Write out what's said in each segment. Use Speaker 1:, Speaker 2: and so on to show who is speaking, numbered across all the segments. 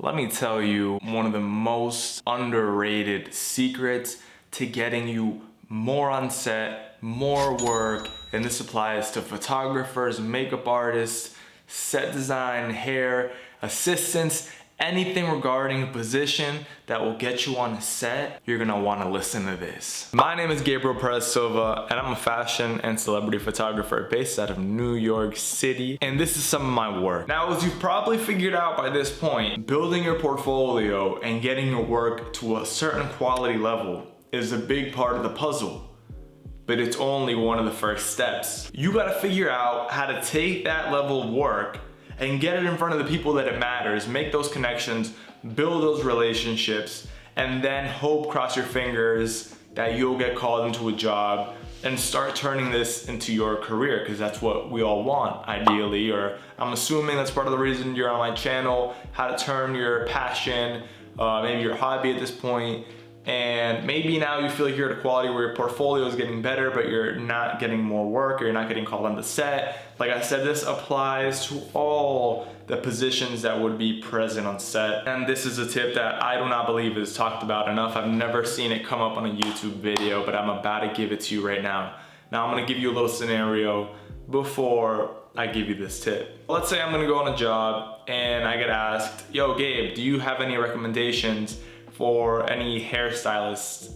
Speaker 1: Let me tell you one of the most underrated secrets to getting you more on set, more work, and this applies to photographers, makeup artists, set design, hair, assistants, anything regarding a position that will get you on a set. You're gonna wanna listen to this. My name is Gabriel Perez Silva, and I'm a fashion and celebrity photographer based out of New York City, and this is some of my work. Now, as you've probably figured out by this point, building your portfolio and getting your work to a certain quality level is a big part of the puzzle, but it's only one of the first steps. You gotta figure out how to take that level of work and get it in front of the people that it matters, make those connections, build those relationships, and then hope, cross your fingers, that you'll get called into a job and start turning this into your career, because that's what we all want, ideally, or I'm assuming that's part of the reason you're on my channel, how to turn your passion, maybe your hobby at this point, and maybe now you feel like you're at a quality where your portfolio is getting better, but you're not getting more work, or you're not getting called on the set. Like I said, this applies to all the positions that would be present on set. And this is a tip that I do not believe is talked about enough. I've never seen it come up on a YouTube video, but I'm about to give it to you right now. Now I'm gonna give you a little scenario before I give you this tip. Let's say I'm gonna go on a job and I get asked, yo Gabe, do you have any recommendations for any hairstylists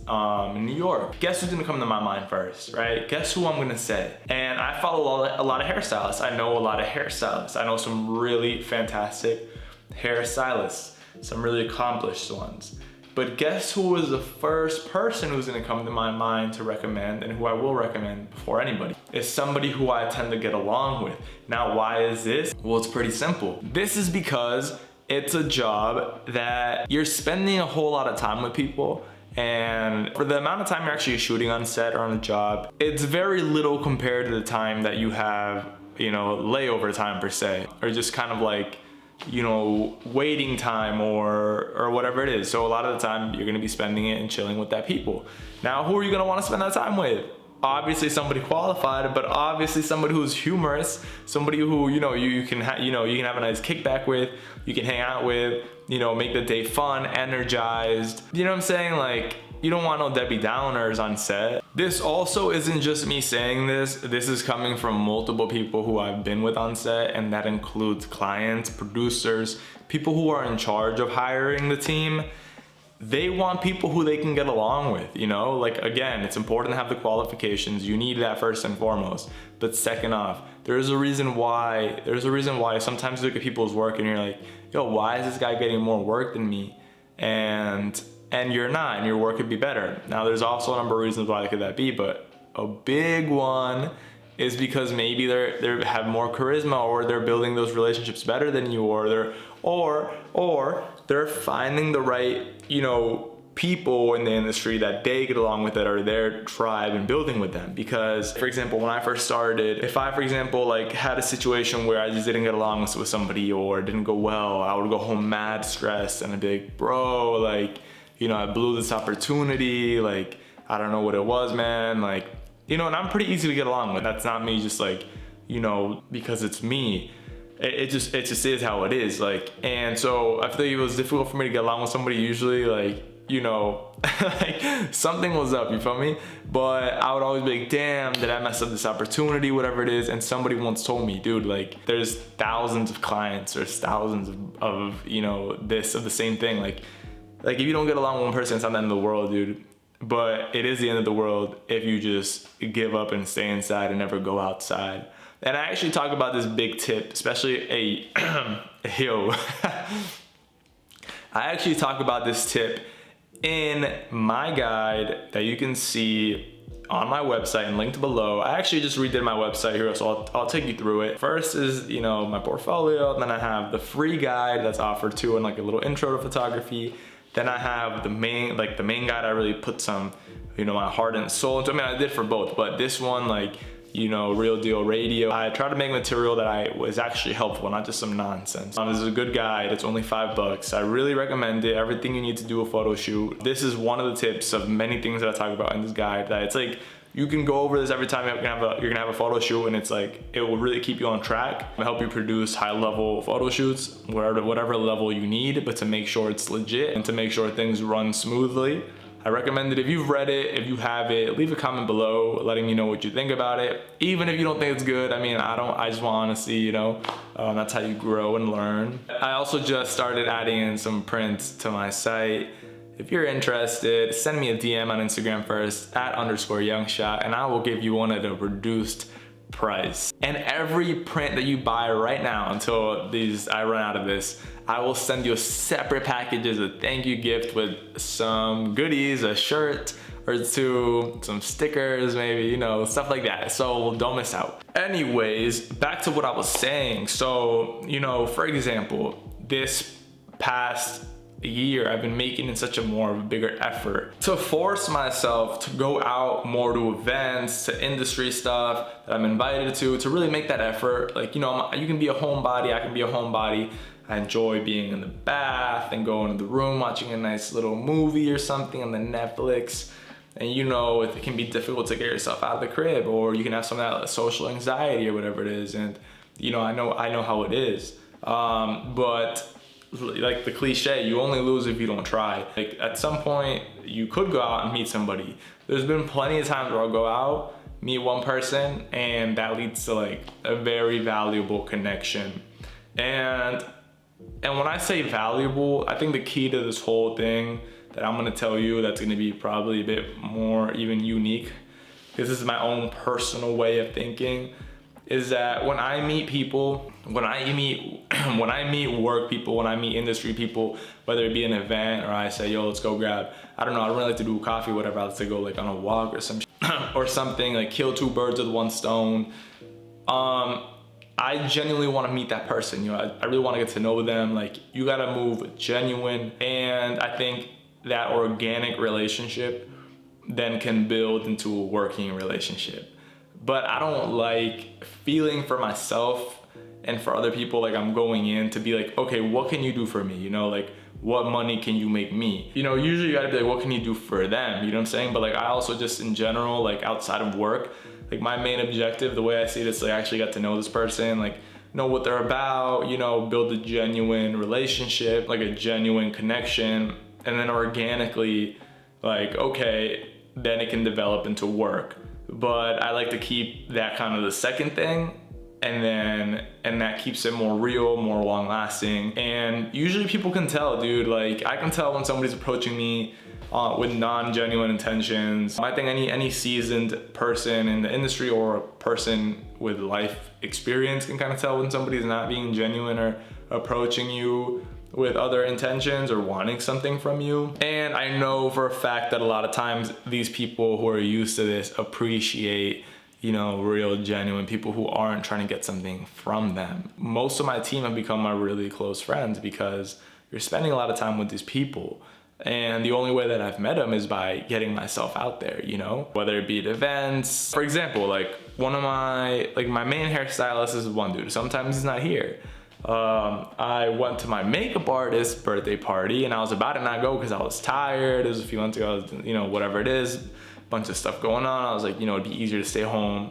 Speaker 1: in New York? Guess who's gonna come to my mind first, right? Guess who I'm gonna say? And I follow a lot of hairstylists. I know a lot of hairstylists. I know some really fantastic hairstylists, some really accomplished ones. But guess who was the first person who's gonna come to my mind to recommend, and who I will recommend before anybody? It's somebody who I tend to get along with. Now, why is this? Well, it's pretty simple. This is because it's a job that you're spending a whole lot of time with people, and for the amount of time you're actually shooting on set or on a job, it's very little compared to the time that you have, you know, layover time per se, or just kind of like, you know, waiting time or whatever it is. So a lot of the time you're gonna be spending it and chilling with that people. Now, who are you gonna wanna spend that time with? Obviously somebody qualified, but obviously somebody who's humorous, somebody who, you know, you can have a nice kickback with, you can hang out with, you know, make the day fun, energized. You know what I'm saying? Like, you don't want no Debbie Downers on set. This also isn't just me saying this. This is coming from multiple people who I've been with on set, and that includes clients, producers, people who are in charge of hiring the team. They want people who they can get along with, you know? Like, again, it's important to have the qualifications. You need that first and foremost. But second off, there's a reason why sometimes you look at people's work and you're like, yo, why is this guy getting more work than me? And you're not, and your work could be better. Now, there's also a number of reasons why could that be, but a big one is because maybe they have more charisma, or they're building those relationships better than you, or they're finding the right, you know, people in the industry that they get along with, that are their tribe, and building with them. Because, for example, when I first started, if I, for example, like had a situation where I just didn't get along with somebody, or it didn't go well, I would go home mad stressed, and I'd be like, bro, like, you know, I blew this opportunity, like, I don't know what it was, man, like, you know, and I'm pretty easy to get along with. That's not me just like, you know, because it's me. It just is how it is, like. And so I feel like it was difficult for me to get along with somebody usually, like, you know, like something was up, you feel me? But I would always be like, damn, did I mess up this opportunity, whatever it is. And somebody once told me, dude, like, there's thousands of clients, there's thousands of you know, of the same thing. Like if you don't get along with one person, it's not the end of the world, dude. But it is the end of the world if you just give up and stay inside and never go outside. And I actually talk about this big tip, especially I actually talk about this tip in my guide that you can see on my website and linked below. I actually just redid my website here, so I'll take you through it. First is, you know, my portfolio. Then I have the free guide that's offered too, and like a little intro to photography. Then I have the main guide. I really put some, you know, my heart and soul into. I mean, I did for both, but this one, like, you know, real deal radio. I try to make material that was actually helpful, not just some nonsense. This is a good guide. It's only $5. I really recommend it. Everything you need to do a photo shoot. This is one of the tips of many things that I talk about in this guide, that it's like You can go over this every time you're gonna have a photo shoot, and it's like, it will really keep you on track. It'll help you produce high level photo shoots, whatever level you need, but to make sure it's legit and to make sure things run smoothly. I recommend it. If you've read it, if you have it, leave a comment below letting me know what you think about it. Even if you don't think it's good, I mean, I just want honesty, you know? That's how you grow and learn. I also just started adding in some prints to my site. If you're interested, send me a DM on Instagram first, @_youngshot, and I will give you one at a reduced price. And every print that you buy right now until I run out of this, I will send you a separate package as a thank you gift with some goodies, a shirt or two, some stickers maybe, you know, stuff like that. So don't miss out. Anyways, back to what I was saying. So, you know, for example, this past year, I've been making in such a more of a bigger effort to force myself to go out more to events, to industry stuff that I'm invited to really make that effort. Like, you know, you can be a homebody, I can be a homebody. I enjoy being in the bath and going to the room, watching a nice little movie or something on the Netflix. And you know, it can be difficult to get yourself out of the crib, or you can have some of that social anxiety or whatever it is. And you know, I know how it is. But like the cliche, you only lose if you don't try. Like at some point you could go out and meet somebody. There's been plenty of times where I'll go out, meet one person, and that leads to like a very valuable connection. And when I say valuable, I think the key to this whole thing that I'm gonna tell you that's gonna be probably a bit more even unique, because this is my own personal way of thinking, is that when I meet people, when I meet work people, when I meet industry people, whether it be an event or I say, yo, let's go grab, I don't really like to do coffee, whatever, I like to go like on a walk or or something, like kill two birds with one stone. I genuinely want to meet that person. You know, I really want to get to know them. Like, you got to move genuine. And I think that organic relationship then can build into a working relationship. But I don't like feeling for myself and for other people like I'm going in to be like, okay, what can you do for me? You know, like, what money can you make me? You know, usually you gotta be like, what can you do for them? You know what I'm saying? But like, I also just in general, like outside of work, like my main objective, the way I see it is like, I actually got to know this person, like know what they're about, you know, build a genuine relationship, like a genuine connection. And then organically, like, okay, then it can develop into work. But I like to keep that kind of the second thing, and that keeps it more real, more long lasting. And usually people can tell, dude, like I can tell when somebody's approaching me with non-genuine intentions. I think any seasoned person in the industry or a person with life experience can kind of tell when somebody's not being genuine or approaching you with other intentions or wanting something from you. And I know for a fact that a lot of times these people who are used to this appreciate, you know, real genuine people who aren't trying to get something from them. Most of my team have become my really close friends because you're spending a lot of time with these people. And the only way that I've met them is by getting myself out there, you know, whether it be at events. For example, like one of my main hairstylist is one dude. Sometimes he's not here. I went to my makeup artist's birthday party and I was about to not go because I was tired. It was a few months ago, I was, you know, whatever it is, bunch of stuff going on. I was like, you know, it'd be easier to stay home,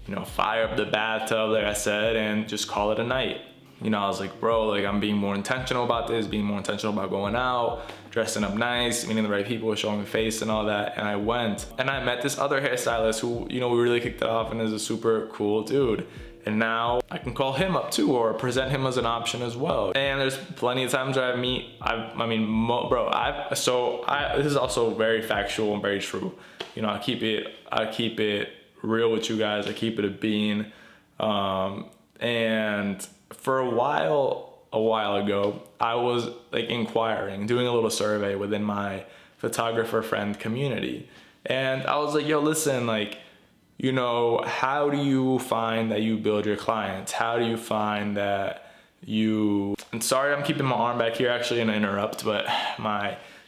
Speaker 1: you know, fire up the bathtub, like I said, and just call it a night. You know, I was like, bro, like I'm being more intentional about this, being more intentional about going out, dressing up nice, meeting the right people, showing my face and all that. And I went and I met this other hairstylist who, you know, we really kicked it off and is a super cool dude. And now I can call him up too, or present him as an option as well. And there's plenty of times where this is also very factual and very true. You know, I keep it real with you guys. I keep it a bean. And for a while ago, I was like inquiring, doing a little survey within my photographer friend community. And I was like, yo, listen, like, you know, how do you find that you build your clients? How do you find that you, and sorry, I'm keeping my arm back here actually and I interrupt, but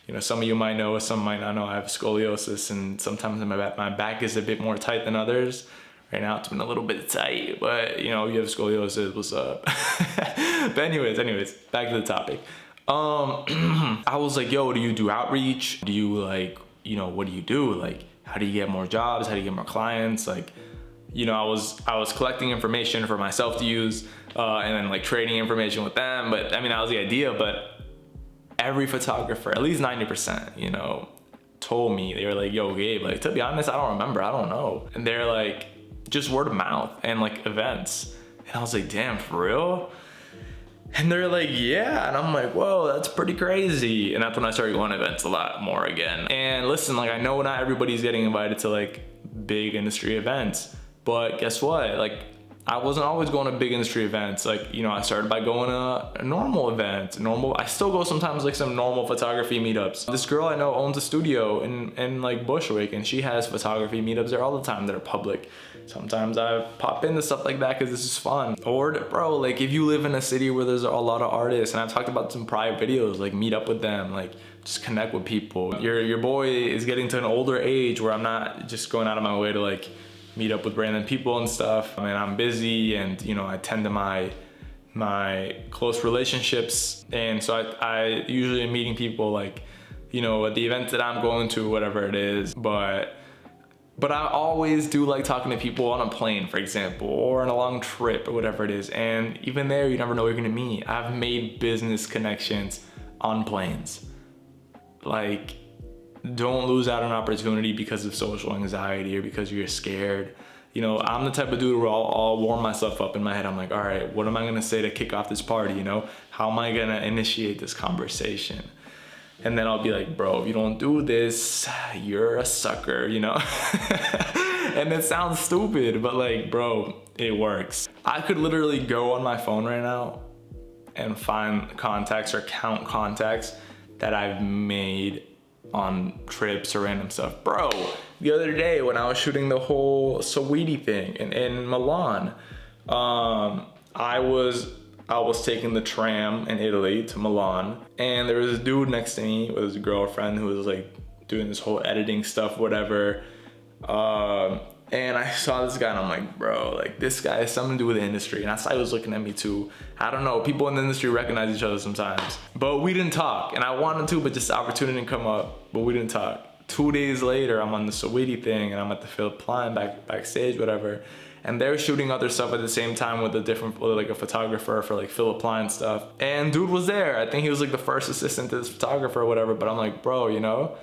Speaker 1: you know, some of you might know, some might not know, I have scoliosis and sometimes my back is a bit more tight than others. Right now it's been a little bit tight, but you know, you have scoliosis, what's up? But anyways, back to the topic. I was like, yo, do you do outreach? Do you like, you know, what do you do? Like, how do you get more jobs? How do you get more clients? Like, you know, I was collecting information for myself to use, and then like trading information with them. But I mean, that was the idea. But every photographer, at least 90%, you know, told me, they were like, yo, Gabe, like, to be honest, I don't remember, I don't know. And they're like, just word of mouth and like events. And I was like, damn, for real? And they're like, yeah. And I'm like, whoa, that's pretty crazy. And that's when I started going to events a lot more again. And listen, like, I know not everybody's getting invited to like big industry events, but guess what? Like, I wasn't always going to big industry events. Like, you know, I started by going to normal events. I still go sometimes, like some normal photography meetups. This girl I know owns a studio in like Bushwick, and she has photography meetups there all the time that are public. Sometimes I pop into stuff like that because this is fun. Or bro, like if you live in a city where there's a lot of artists, and I've talked about some prior videos, like meet up with them, like just connect with people. Your boy is getting to an older age where I'm not just going out of my way to like meet up with random people and stuff. I mean, I'm busy, and you know, I tend to my close relationships, and so I usually am meeting people like, you know, at the events that I'm going to, whatever it is. But I always do like talking to people on a plane, for example, or on a long trip or whatever it is. And even there, you never know who you're gonna meet. I've made business connections on planes. Like, don't lose out on opportunity because of social anxiety or because you're scared. You know, I'm the type of dude where I'll warm myself up in my head. I'm like, all right, what am I gonna say to kick off this party? You know, how am I gonna initiate this conversation? And then I'll be like, bro, if you don't do this, you're a sucker, you know? And it sounds stupid, but like, bro, it works. I could literally go on my phone right now and find contacts or count contacts that I've made on trips or random stuff. Bro, the other day when I was shooting the whole Saweetie thing in Milan, I was taking the tram in Italy to Milan, and there was a dude next to me with his girlfriend who was like doing this whole editing stuff, whatever. And I saw this guy and I'm like, bro, like this guy has something to do with the industry. And I saw he was looking at me too. I don't know, people in the industry recognize each other sometimes. But we didn't talk, and I wanted to, but just the opportunity didn't come up, but we didn't talk. 2 days later, I'm on the Saweetie thing, and I'm at the Philip Line backstage, whatever. And they're shooting other stuff at the same time with like a photographer for like Philip Line stuff. And dude was there. I think he was like the first assistant to this photographer or whatever. But I'm like, bro, you know,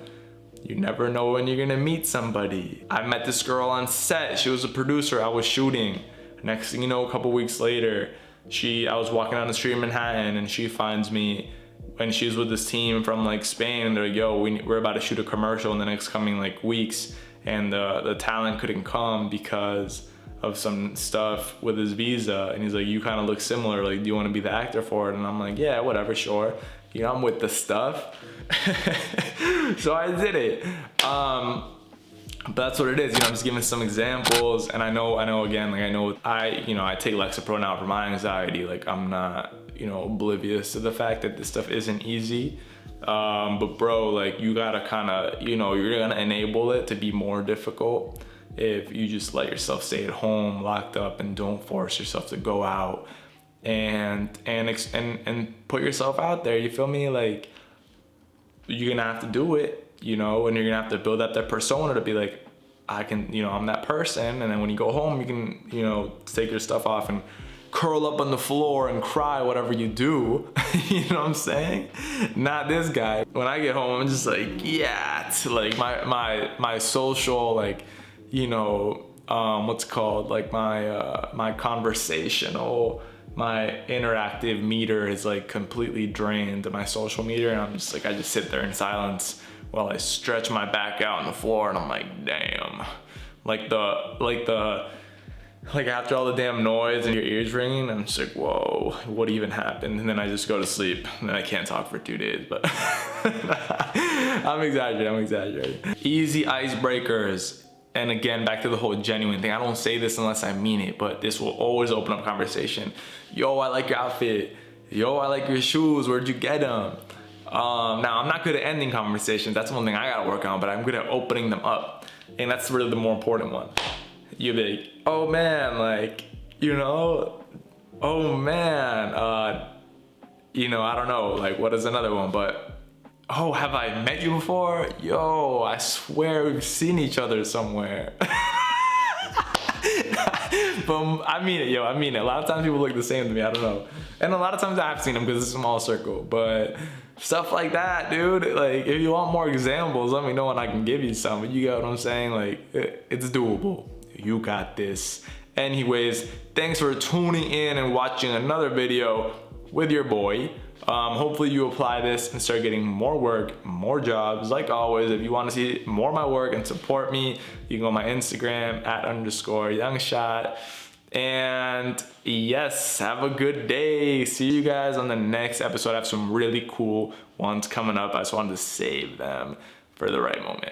Speaker 1: you never know when you're gonna meet somebody. I met this girl on set. She was a producer. I was shooting. Next thing you know, a couple weeks later, I was walking down the street in Manhattan, and she finds me when she was with this team from like Spain, and they're like, yo, we're about to shoot a commercial in the next coming like weeks, and the talent couldn't come because of some stuff with his visa. And he's like, you kind of look similar, like, do you want to be the actor for it? And I'm like, yeah, whatever, sure, you know, I'm with the stuff. So I did it. But that's what it is, you know. I'm just giving some examples, and I know again, like I take Lexapro now for my anxiety. Like, I'm not, you know, oblivious to the fact that this stuff isn't easy. But bro, like, you gotta kind of, you know, you're gonna enable it to be more difficult if you just let yourself stay at home locked up and don't force yourself to go out and put yourself out there. You feel me? Like, you're gonna have to do it, you know, and you're gonna have to build up that persona to be like, I can, you know, I'm that person. And then when you go home, you can, you know, take your stuff off and curl up on the floor and cry, whatever you do. You know what I'm saying? Not this guy. When I get home, I'm just like, yeah, it's like my social, like, you know, what's called, like my conversational, my interactive meter is like completely drained, my social meter, and I'm just like, I just sit there in silence while I stretch my back out on the floor, and I'm like, damn. Like after all the damn noise and your ears ringing, I'm just like, whoa, what even happened? And then I just go to sleep, and then I can't talk for 2 days, but I'm exaggerating. Easy icebreakers. And again, back to the whole genuine thing. I don't say this unless I mean it, but this will always open up conversation. Yo, I like your outfit. Yo, I like your shoes. Where'd you get them? Now, I'm not good at ending conversations. That's one thing I gotta work on, but I'm good at opening them up. And that's really the more important one. You'll be like, oh man, like, you know, oh man, you know, I don't know, like, what is another one? But, Oh, have I met you before? Yo, I swear we've seen each other somewhere. But I mean it, yo, I mean it. A lot of times people look the same to me, I don't know. And a lot of times I've seen them because it's a small circle, but stuff like that, dude. Like, if you want more examples, let me know and I can give you some. But you get what I'm saying? Like, it's doable. You got this. Anyways, thanks for tuning in and watching another video with your boy. Hopefully you apply this and start getting more work, more jobs. Like always, if you want to see more of my work and support me, you can go on my Instagram @_youngshot. And yes, have a good day. See you guys on the next episode. I have some really cool ones coming up. I just wanted to save them for the right moment.